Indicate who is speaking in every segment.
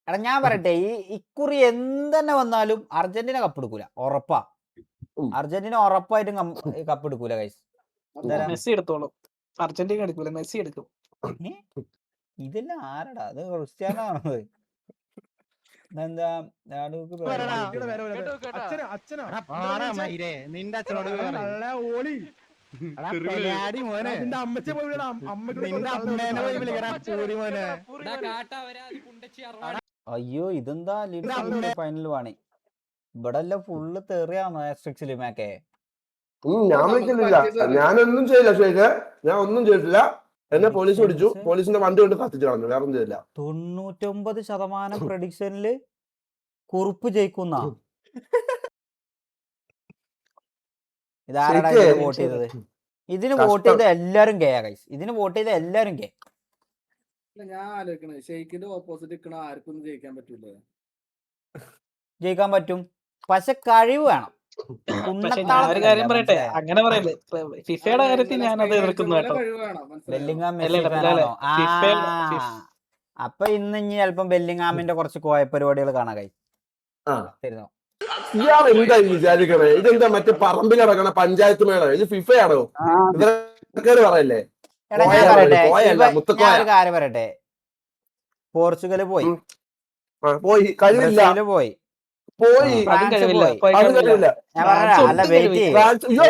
Speaker 1: എടാ ഞാൻ പറയട്ടെ ഇക്കുറി എന്തെന്നെ വന്നാലും അർജന്റീന കപ്പെടുക്കൂല, ഉറപ്പാ. അർജന്റീന ഉറപ്പായിട്ടും കപ്പെടുക്കൂല ഗൈസ്.
Speaker 2: മെസ്സി എടുത്തോളും. അർജന്റീന എടുക്കൂല, മെസ്സി എടുക്കും.
Speaker 1: ഇതെല്ലാം ആരടാ? അത് ക്രിസ്ത്യാനോ ആണത്. എന്താ അയ്യോ ഇതെന്താ ഫൈനൽ വാണി ഇവിടെ എല്ലാം ഫുള്ള് തെറിയാണോ ആസ്ട്രിക്സില് മേക്കെ?
Speaker 3: ഞാൻ വിളിക്കുന്നില്ല, ഞാനൊന്നും ചെയ്യില്ല ഷേഖ്, ഞാൻ ഒന്നും ചെയ്തിട്ടില്ല. എന്നെ പോലീസ് പിടിച്ചു, പോലീസിന്റെ വണ്ടി കൊണ്ട് കത്തിച്ചു കളഞ്ഞു, വേറെ ഒന്നും ചെയ്തില്ല.
Speaker 1: 99% പ്രഡിക്ഷനില് കുറുപ്പ് ജയിക്കുന്ന. ഇതാരാടാ ഇതിന് വോട്ട് ചെയ്തത്? ഇതിന് വോട്ട് ചെയ്ത എല്ലാരും ഗെയാ ഗൈസ്. ഇതിന് വോട്ട് ചെയ്ത എല്ലാരും ഗേ.
Speaker 4: ഞാൻ ആലോചിക്കണേ ഷെയ്ഖിന്റെ ഓപ്പോസിറ്റ് നിൽക്കണ ആർക്കൊന്നും ജയിക്കാൻ പറ്റൂല.
Speaker 1: ജയിക്കാൻ പറ്റും, പക്ഷെ കഴിവ് വേണം.
Speaker 2: പക്ഷെ ഞാൻ ഒരു കാര്യം പറയട്ടെ, അങ്ങനെ പറയല്ലേ, ഫിഫയുടെ കാര്യത്തിൽ ഞാനത് എതിർക്കുന്നു കേട്ടോ.
Speaker 1: ബെല്ലിംഗാം മെസ്സി ഫാനാണോ? അപ്പൊ ഇന്ന് ഇനി ചിലപ്പം ബെല്ലിംഗാമിന്റെ കുറച്ച് കോയ പരിപാടികൾ കാണാൻ കഴിയും.
Speaker 3: ഇയാൾ എന്താ വിചാരിക്കണേ? ഇതെന്താ മറ്റേ പറമ്പിൽ കിടക്കണ പഞ്ചായത്ത് മേള? ഇത് ഫിഫയാണോ? ഇതൊക്കെ പറയല്ലേ.
Speaker 1: ഞാൻ ഒരു കാര്യം പറയട്ടെ, പോർച്ചുഗല് പോയി,
Speaker 3: കഴിവില്ല,
Speaker 1: പോയി,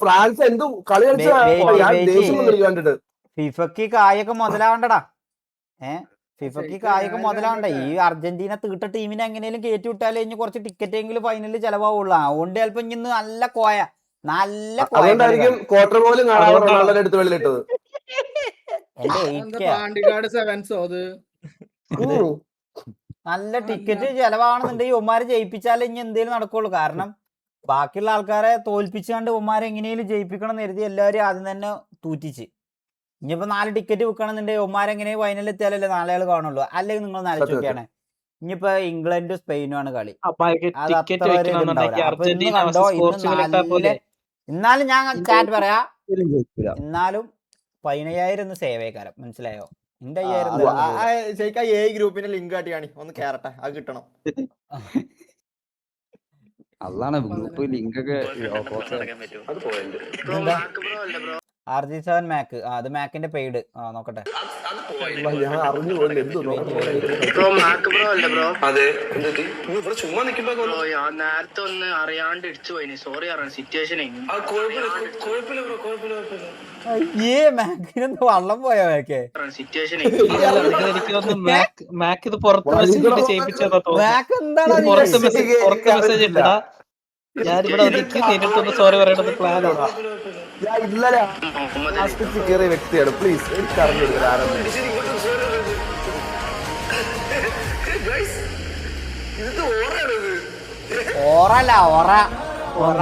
Speaker 3: ഫ്രാൻസ് എന്ത് കളി കളിച്ചിട്ട്.
Speaker 1: ഫിഫക്ക് കായൊക്കെ മുതലാവണ്ടടാ. ഫിഫക്ക് കായൊക്കെ മുതലാവണ്ട. ഈ അർജന്റീന തീട്ട ടീമിനെ എങ്ങനെയും കയറ്റി വിട്ടാലേ ഇനി കുറച്ച് ടിക്കറ്റ് എങ്കിലും ഫൈനലിൽ ചെലവാവുള്ളൂ. അതുകൊണ്ട് ചിലപ്പോ ഇന്ന് നല്ല കോയ
Speaker 3: ക്വാർട്ടർ പോലും എടുത്ത് വെളിയിട്ടത്.
Speaker 1: നല്ല ടിക്കറ്റ് ചെലവാണെന്നുണ്ടെങ്കിൽ ഒമാര് ജയിപ്പിച്ചാലേ ഇനി എന്തേലും നടക്കുള്ളൂ. കാരണം ബാക്കിയുള്ള ആൾക്കാരെ തോൽപ്പിച്ചാണ്ട് ഒമാരെ എങ്ങനെയും ജയിപ്പിക്കണം എന്ന് കരുതി എല്ലാവരും ആദ്യം തന്നെ തൂറ്റിച്ച്. ഇനിയിപ്പോ 4 ടിക്കറ്റ് വിൽക്കണമെന്നുണ്ടെങ്കിൽ ഒമാരെങ്ങനെ ഫൈനലിൽ എത്തിയാലല്ലേ നാളെ ആൾ കാണുള്ളൂ. അല്ലെങ്കിൽ നിങ്ങൾ ആലോചിക്കാണ്, ഇനിയിപ്പോ ഇംഗ്ലണ്ടും സ്പെയിനും ആണ് കളി. എന്നാലും ഞാൻ ചാറ്റ് പറയാ, എന്നാലും 15,000 സേവേക്കാരം, മനസ്സിലായോ? എന്റെ 5,000
Speaker 5: ഗ്രൂപ്പിന്റെ ലിങ്ക് കാട്ടിയാണ് ഒന്ന് കേറട്ടെ, അത് കിട്ടണം.
Speaker 6: അതാണ് ഗ്രൂപ്പ് ലിങ്ക് ഒക്കെ.
Speaker 1: RG7 മാക്ക്, അത് മാക്കിന്റെ പെയ്ഡ്. നോക്കട്ടെ.
Speaker 7: നേരത്തെ ഒന്ന് അറിയാണ്ട് ഇടിച്ചു പോയി, സോറി സിറ്റുവേഷൻ.
Speaker 1: മാക്കിനൊന്ന് വള്ളം പോയോ മാക്ക്?
Speaker 7: സിറ്റുവേഷൻ
Speaker 2: എനിക്ക് മാക്ക് ഇത് പുറത്ത് മെസ്സേജ് ചെയ്യിപ്പിച്ചതാ തോന്നുന്നു. പുറത്ത് മെസ്സേജ് ഇട്ടടാ, ഞാനിവിടെ നേരിട്ടൊന്ന് സോറി പറയേണ്ടത് പ്ലാനാണ്.
Speaker 3: വ്യക്തിയാണ്, പ്ലീസ് എനിക്ക് അറിഞ്ഞെടുക്കുക.
Speaker 1: ഓറല്ല ഓറ ഓറ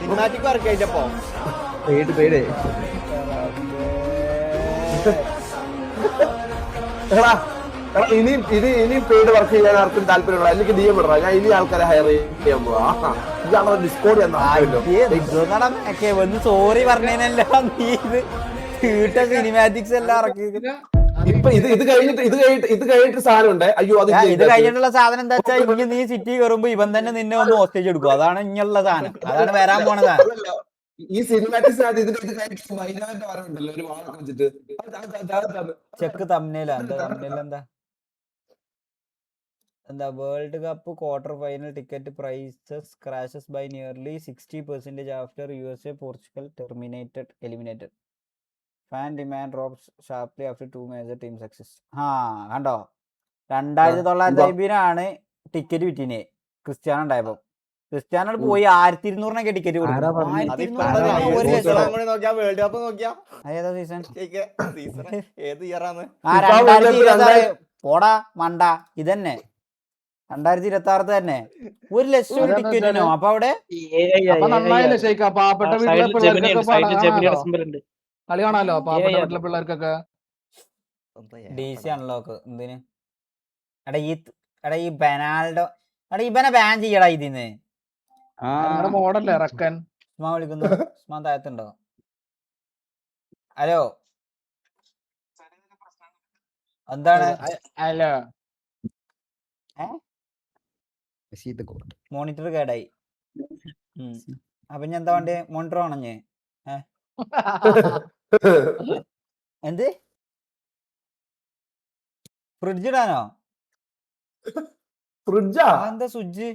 Speaker 5: സിനിമാറ്റിക് വർക്ക് കഴിഞ്ഞപ്പോ
Speaker 3: ഇനിയും പെയ്ഡ് വർക്ക് ചെയ്യാൻ ആർക്കും താല്പര്യമുള്ള എനിക്ക് DM ഇടണം. ഞാൻ ഇനി ആൾക്കാരെ ഹയർ ചെയ്യാൻ പോവാ. ഡിസ്കോഡ്
Speaker 1: വന്ന് സോറി പറഞ്ഞതിനെല്ലാം നീ ഇത് സിനിമാറ്റിക്സ് എല്ലാം ഇറക്കി.
Speaker 3: ഇപ്പൊ ഇത് കഴിഞ്ഞിട്ട് സാധനം ഉണ്ട്. അയ്യോ
Speaker 1: ഇത് കഴിഞ്ഞിട്ടുള്ള സാധനം എന്താ വെച്ചാൽ ഇനി നീ സിറ്റി കയറുമ്പോ ഇവൻ തന്നെ നിന്നെ ഒന്ന് ഹോസ്റ്റേജ് എടുക്കും. അതാണ് ഇനിയുള്ള സാധനം, അതാണ് വരാൻ പോണ സാധനം.
Speaker 3: ഈ സിനിമാറ്റിക്സ്
Speaker 1: ചെക്ക് തമ്മില എന്താ world cup quarter final ticket prices crashes by nearly 60% after USA Portugal eliminated. Fan demand drops sharply after 2 major team success. കണ്ടോ, 2950 ടിക്കറ്റ് വിറ്റിനെ ക്രിസ്ത്യാനോ ഉണ്ടായപ്പോ. ക്രിസ്ത്യാനോ പോയി 1200 ടിക്കറ്റ് കൊടുക്കും.
Speaker 5: വേൾഡ് കപ്പ് നോക്കിയാ
Speaker 1: ഏതാ സീസൺ?
Speaker 5: ഏത് ഇയറാണ്?
Speaker 1: 2026 പോടാ മണ്ട, ഇതന്നെ 2026 തന്നെ 1 ലക്ഷം ടിക്കറ്റിനോ? അപ്പൊ അവിടെ
Speaker 8: കളി കാണാലോ പാവപ്പെട്ട വീട്ടിലെ പിള്ളേർക്കൊക്കെ.
Speaker 1: DC അൺലോക്ക് എന്തിന്? എടാ ഈ ബെനാൽഡോ, ഇവനെ ബാൻ ചെയ്യടാ ഇതിന്ന്.
Speaker 8: മോഡല്ലേ റക്കൻ
Speaker 1: ഉസ്മാൻ വിളിക്കുന്നു. ഉസ്മാൻ താഴത്തുണ്ടോ? ഹലോ, എന്താണ്?
Speaker 8: ഹലോ
Speaker 1: മോണിറ്റർ കേടായി. അപ്പൊ ഞാൻ എന്താ വേണ്ടേ? മോണിറ്റർ ആണഞ്ഞേ എന്ത് ഫ്രിഡ്ജ് ഇടാനോ?
Speaker 3: ഫ്രിഡ്ജാ
Speaker 1: എന്താ സ്വിച്ച്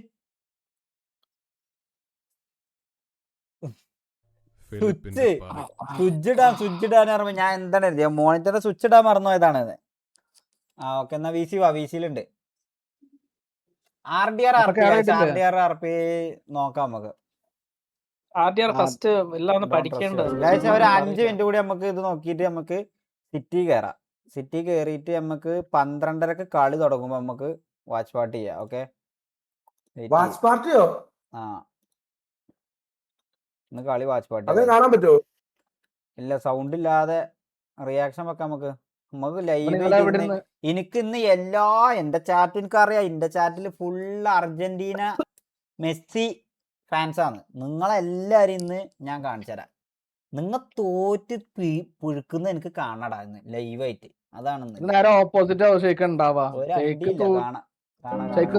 Speaker 1: സ്വിച്ച് ഇടാൻ പറയുമ്പോ ഞാൻ എന്താണ് എഴുതിയ മോണിറ്ററിന്റെ സ്വിച്ച് ഇടാൻ മറന്നു പോയതാണ്. ഓക്കെ എന്നാ വി സി വാ, വി സിയിലുണ്ട്. RDR RP നോക്കാം നമുക്ക്.
Speaker 2: ഫസ്റ്റ് എല്ലാം പഠിക്കേണ്ടത്.
Speaker 1: ഒരു 5 മിനിറ്റ് കൂടി നമുക്ക് ഇത് നോക്കിയിട്ട് നമുക്ക് സിറ്റി കയറാം. സിറ്റി കയറിയിട്ട് നമുക്ക് 12:30 കളി തുടങ്ങുമ്പോ നമുക്ക് വാച്ച് പാർട്ടി ചെയ്യാം. ഓക്കെ
Speaker 3: വാച്ച് പാർട്ടിയോ?
Speaker 1: ആ ഇന്ന് കളി വാച്ച് പാർട്ടി
Speaker 3: കാണാൻ പറ്റുമോ?
Speaker 1: ഇല്ല, സൗണ്ട് ഇല്ലാതെ റിയാക്ഷൻ വെക്കാം നമുക്ക് ലൈവ്. എനിക്ക് ഇന്ന് എന്റെ ചാറ്റ് എനിക്കറിയാം, എന്റെ ചാറ്റിൽ ഫുള്ള് അർജന്റീന മെസ്സി ഫാൻസ് ആണ്. നിങ്ങളെല്ലാരും ഇന്ന് ഞാൻ കാണിച്ചു തരാം. നിങ്ങൾ തോറ്റ് പുഴുക്കുന്ന എനിക്ക് കാണടാ ഇന്ന് ലൈവായിട്ട്. അതാണ്
Speaker 8: ഓപ്പോസിറ്റ് ഉണ്ടാവാ.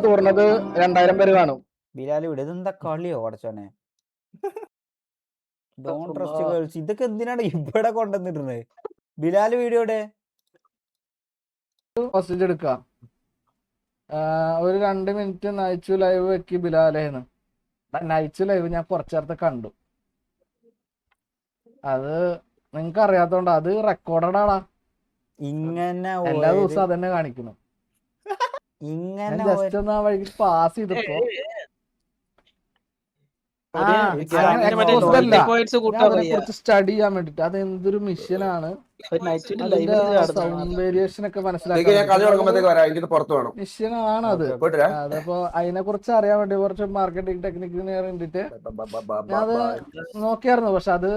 Speaker 8: തോർന്നത് 2000 പേര് കാണും.
Speaker 1: ബിലാൽ ഇവിടെ ഇതെന്താ കളിയോ അടച്ചോനെ? ഡോണ്ട് ട്രസ്റ്റ് ഗേൾസ് ഇതൊക്കെ എന്തിനാണ് ഇവിടെ കൊണ്ടുവന്നിട്ടുള്ളത്? ബിലാൽ വീഡിയോടെ
Speaker 8: എടുക്കാം. ഒരു 2 മിനിറ്റ് നയിച്ചു ലൈവ് വെക്കി ബിലാലേന്ന്. നയിച്ചു ലൈവ് ഞാൻ കുറച്ചേരത്തെ കണ്ടു. അത് നിങ്ങക്ക് അറിയാത്തോണ്ട് അത് റെക്കോർഡാടാ.
Speaker 1: ഇങ്ങനെ
Speaker 8: എല്ലാ ദിവസവും അതന്നെ കാണിക്കുന്നു.
Speaker 1: ഇങ്ങനെ
Speaker 8: ജസ്റ്റ് ഒന്ന് ആ വഴിക്ക് പാസ് ചെയ്തപ്പോ കുറച്ച് സ്റ്റഡി ചെയ്യാൻ വേണ്ടിട്ട് അത് എന്തൊരു മിഷനാണ്. സൗണ്ട് വേരിയേഷൻ ഒക്കെ മനസ്സിലാക്കാൻ മിഷനാണ് അത്. അതപ്പോ അതിനെ കുറിച്ച് അറിയാൻ വേണ്ടി കുറച്ച് മാർക്കറ്റിംഗ് ടെക്നിക്കിന് വേണ്ടിട്ട് അത് നോക്കിയായിരുന്നു. പക്ഷെ അത്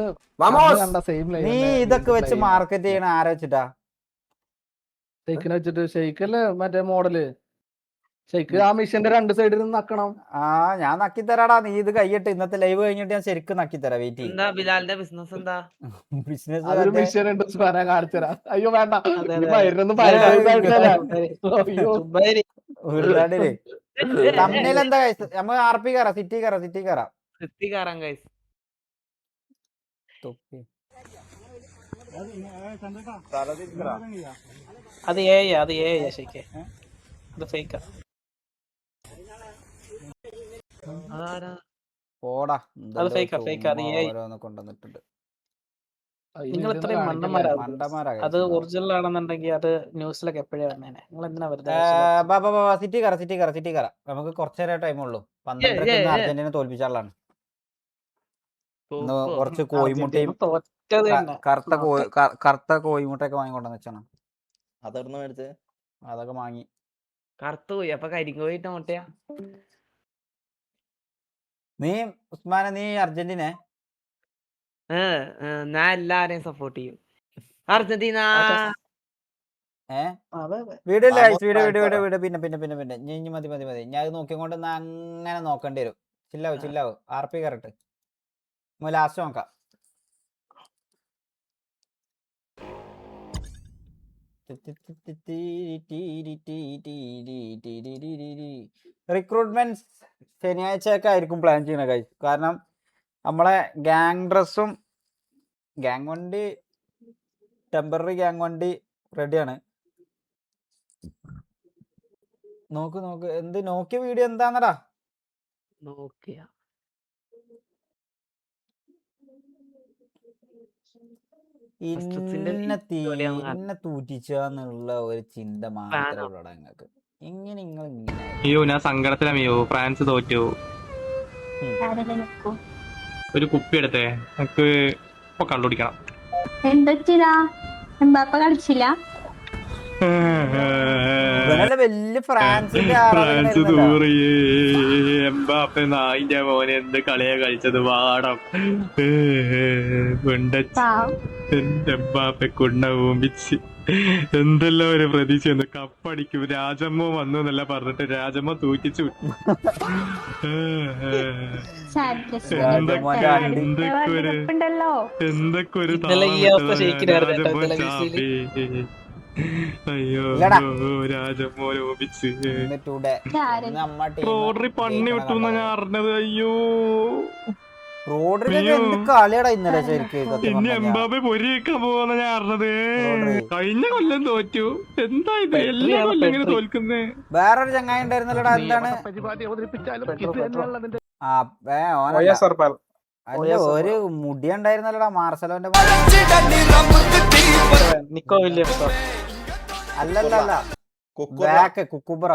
Speaker 8: കണ്ട സെയിം ലൈൻ.
Speaker 1: നീ ഇതൊക്കെ വെച്ച് മാർക്കറ്റ് ചെയ്യണ ആരെ വെച്ചിട്ടാ?
Speaker 8: ഷെയ്ക്കിനെ വെച്ചിട്ട്. ഷെയ്ക്കല്ലേ മറ്റേ മോഡല്. ഷെയ്ക്ക് ആ മിഷന്റെ 2 സൈഡിൽ നിന്ന് നക്കണം.
Speaker 1: ഞാൻ നക്കി തരാടാ. നീ ഇത് കഴിയട്ടെ. ഇന്നത്തെ ലൈവ് കഴിഞ്ഞിട്ട് ഞാൻ ശരിക്കും നക്കി തരാം. വെയിറ്റ്
Speaker 2: ബിസിനസ് എന്താ?
Speaker 1: ബിസിനസ്
Speaker 8: അതൊരു മിഷൻ ഉണ്ട്, കാണിച്ചു തരാം. അയ്യോ വേണ്ട,
Speaker 1: തമ്മിൽ എന്താ നമ്മൾ RP കയറാം, സിറ്റി കയറാം.
Speaker 2: അത് ശരിക്കും അത് ഫേക്കാ.
Speaker 1: പോടാ,
Speaker 2: അത് ഫേക്കാ. അത്
Speaker 1: കൊണ്ടുവന്നിട്ടുണ്ട്.
Speaker 2: നിങ്ങൾ ഇത്രയും മണ്ടന്മാരാ. അത് ഒറിജിനൽ ആണെന്നുണ്ടെങ്കിൽ അത് ന്യൂസിലൊക്കെ എപ്പോഴേ വന്നേനെ. നിങ്ങൾ എന്തിനാ വെറുതെ?
Speaker 1: സിറ്റി കയറാം. നമുക്ക് കുറച്ചേരെ ടൈം ഉള്ളൂ. 12 അർജന്റീന തോൽപ്പിച്ചാളാണ്. കുറച്ച് കോഴിമുട്ടയും കറുത്ത കോഴിമുട്ടയൊക്കെ വാങ്ങിക്കൊണ്ടെന്ന് വെച്ചാണ്.
Speaker 5: അതൊന്നും മേടിച്ച്
Speaker 1: അതൊക്കെ വാങ്ങി.
Speaker 2: കറുത്തു പോയി. അപ്പൊ കരിങ്കോയിട്ട മുട്ടയാ.
Speaker 1: നീ ഉസ്മാനെ, നീ അർജന്റീന?
Speaker 2: ഞാൻ എല്ലാരെയും സപ്പോർട്ട് ചെയ്യും. അർജന്റീന
Speaker 1: വീഡിയോ പിന്നെ മതി. ഞാൻ നോക്കിക്കൊണ്ട് അങ്ങനെ നോക്കേണ്ടി വരും. ചില്ലാവ് RP കറക്റ്റ്. ലാസ്റ്റ് നോക്കാം. റിക്രൂട്ട്മെന്റ് ശനിയാഴ്ചയൊക്കെ ആയിരിക്കും പ്ലാൻ ചെയ്യണ ഗൈസ്. കാരണം നമ്മളെ ഗ്യാങ് ഡ്രസ്സും ഗ്യാങ് വണ്ടി, ടെമ്പററി ഗ്യാങ് വണ്ടി റെഡിയാണ്. നോക്ക് എന്ത് നോക്കിയ വീഡിയോ എന്താന്നടാ? ഇന്നെ തൂറ്റിച്ചാന്നുള്ള ഒരു ചിന്ത മാത്രമേ ഉള്ളൂ നിങ്ങൾക്ക്.
Speaker 2: അയ്യോ, ഞാൻ സങ്കടത്തിലോ. ഫ്രാൻസ് തോറ്റു. ഒരു കുപ്പി എടുത്തേ, നമുക്ക് ഇപ്പൊ കണ്ടുപിടിക്കണം.
Speaker 9: കളിച്ചില്ല.
Speaker 1: വലിയ ഫ്രാൻസിന്റെ
Speaker 2: എംബാപ്പെ നായിന്റെ മോനെ എന്ത് കളിയാ കളിച്ചത്. വാടം എംബാപ്പെ കുണ്ണ ഊമ്പിച്ച് എന്തെല്ലാം ഒരു പ്രതീക്ഷ. കപ്പടിക്കും, രാജമ്മ വന്നു എന്നല്ല പറഞ്ഞിട്ട് രാജമ്മ തൂക്കിച്ചു. എന്തൊക്കെ ഒരു
Speaker 1: ഇല്ലടാ.
Speaker 9: രാജമോനെ ഓപിച്ച്
Speaker 1: ഇന്ന് today. ഇന്ന് നമ്മ team
Speaker 9: റോഡറി പണി
Speaker 1: ജയിക്കണ
Speaker 9: വിട്ടു ഞാൻ അറിഞ്ഞത്. അയ്യോ
Speaker 1: റോഡ്രിഗൊക്കെ എന്ത് കളിയാടാ ഇന്നലെ ശരിക്കും സത്യം
Speaker 9: ഇനി
Speaker 1: പറഞ്ഞാ.
Speaker 9: എംബാബെ പൊരി വെക്കാൻ പോവാന്ന് ഞാൻ അറിഞ്ഞത്.
Speaker 1: റോഡ്രി.
Speaker 9: കഴിഞ്ഞ കൊല്ലം തോറ്റു. എന്താ ഇത് എല്ലാ കൊല്ലം ഇങ്ങനെ തോൽക്കുന്നേ?
Speaker 1: വേറൊരു ചങ്ങായി ഉണ്ടായിരുന്നല്ലോടാ, എന്താണ് ആ ഓനല്ല. അല്ല ഒരു മുടി ഉണ്ടായിരുന്നല്ലോടാ മാർസലോന്റെ
Speaker 2: നിക്കോ വില്യംസോ
Speaker 1: അല്ലല്ല
Speaker 5: കുക്കുറ.
Speaker 1: ബാക്ക് കുക്കുബറ